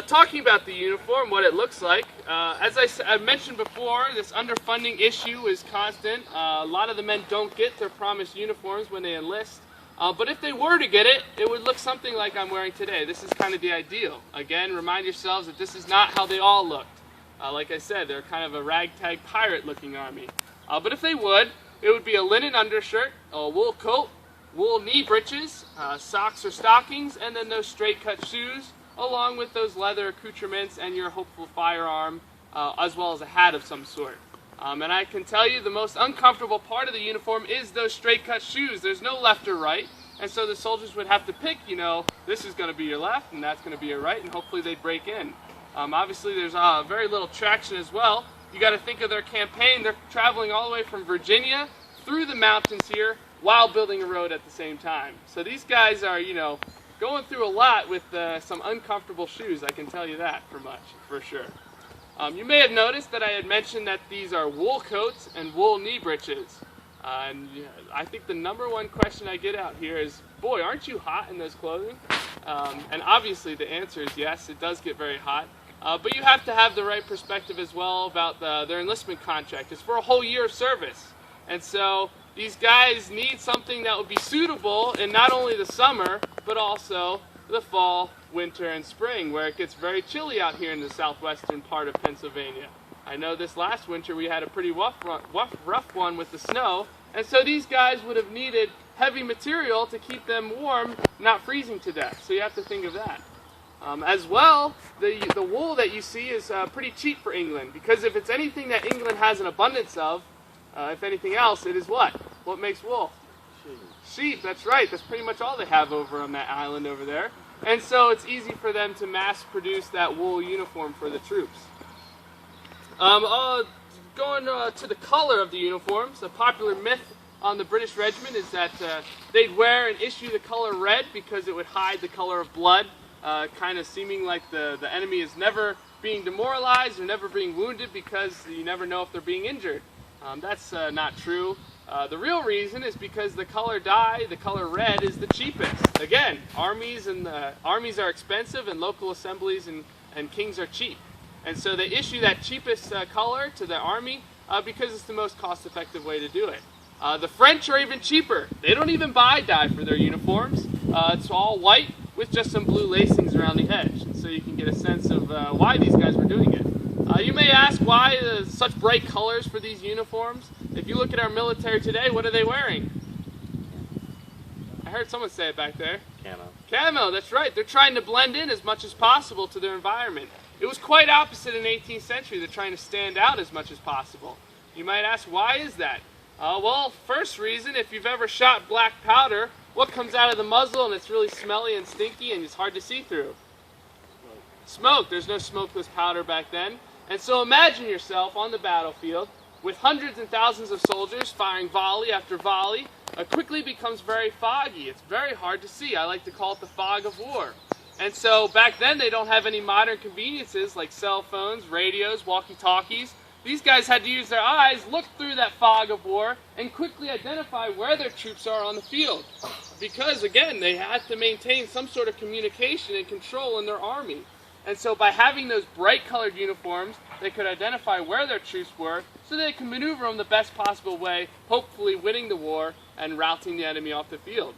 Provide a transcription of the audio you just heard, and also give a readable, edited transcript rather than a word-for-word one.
Talking about the uniform, what it looks like, as I mentioned before, this underfunding issue is constant. A lot of the men don't get their promised uniforms when they enlist. But if they were to get it, it would look something like I'm wearing today. This is kind of the ideal. Again, remind yourselves that this is not how they all looked. Like I said, they're kind of a ragtag pirate-looking army. But if they would, it would be a linen undershirt, a wool coat, wool knee breeches, socks or stockings, and then those straight-cut shoes, along with those leather accoutrements and your hopeful firearm, as well as a hat of some sort. And I can tell you the most uncomfortable part of the uniform is those straight-cut shoes. There's no left or right, and so the soldiers would have to pick, this is going to be your left, and that's going to be your right, and hopefully they'd break in. Obviously, there's very little traction as well. You got to think of their campaign. They're traveling all the way from Virginia through the mountains here while building a road at the same time. So these guys are, going through a lot with some uncomfortable shoes, I can tell you that for sure. You may have noticed that I had mentioned that these are wool coats and wool knee breeches. And I think the number one question I get out here is, boy, aren't you hot in those clothing? And obviously the answer is yes, it does get very hot. But you have to have the right perspective as well about their enlistment contract. It's for a whole year of service. And so these guys need something that would be suitable in not only the summer, but also the fall, winter, and spring, where it gets very chilly out here in the southwestern part of Pennsylvania. I know this last winter we had a pretty rough one with the snow, and so these guys would have needed heavy material to keep them warm, not freezing to death. So you have to think of that. As well, the wool that you see is pretty cheap for England, because if it's anything that England has an abundance of, if anything else, it is what? What makes wool? Sheep, that's right. That's pretty much all they have over on that island over there. And so it's easy for them to mass produce that wool uniform for the troops. Going to the color of the uniforms, a popular myth on the British regiment is that they'd wear and issue the color red because it would hide the color of blood, kind of seeming like the enemy is never being demoralized or never being wounded because you never know if they're being injured. That's not true. The real reason is because the color dye, the color red, is the cheapest. Again, armies are expensive and local assemblies and kings are cheap. And so they issue that cheapest color to the army because it's the most cost-effective way to do it. The French are even cheaper. They don't even buy dye for their uniforms. It's all white with just some blue lacings around the edge. And so you can get a sense of why these guys were doing it. You may ask why such bright colors for these uniforms. If you look at our military today, what are they wearing? I heard someone say it back there. Camo. Camo, that's right. They're trying to blend in as much as possible to their environment. It was quite opposite in the 18th century. They're trying to stand out as much as possible. You might ask, why is that? Well, first reason, if you've ever shot black powder, what comes out of the muzzle and it's really smelly and stinky and it's hard to see through? Smoke. There's no smokeless powder back then. And so imagine yourself on the battlefield with hundreds and thousands of soldiers firing volley after volley. It quickly becomes very foggy. It's very hard to see. I like to call it the fog of war. And so back then they don't have any modern conveniences like cell phones, radios, walkie-talkies. These guys had to use their eyes, look through that fog of war, and quickly identify where their troops are on the field. Because, again, they had to maintain some sort of communication and control in their army. And so by having those bright colored uniforms, they could identify where their troops were so they could maneuver them the best possible way, hopefully winning the war and routing the enemy off the field.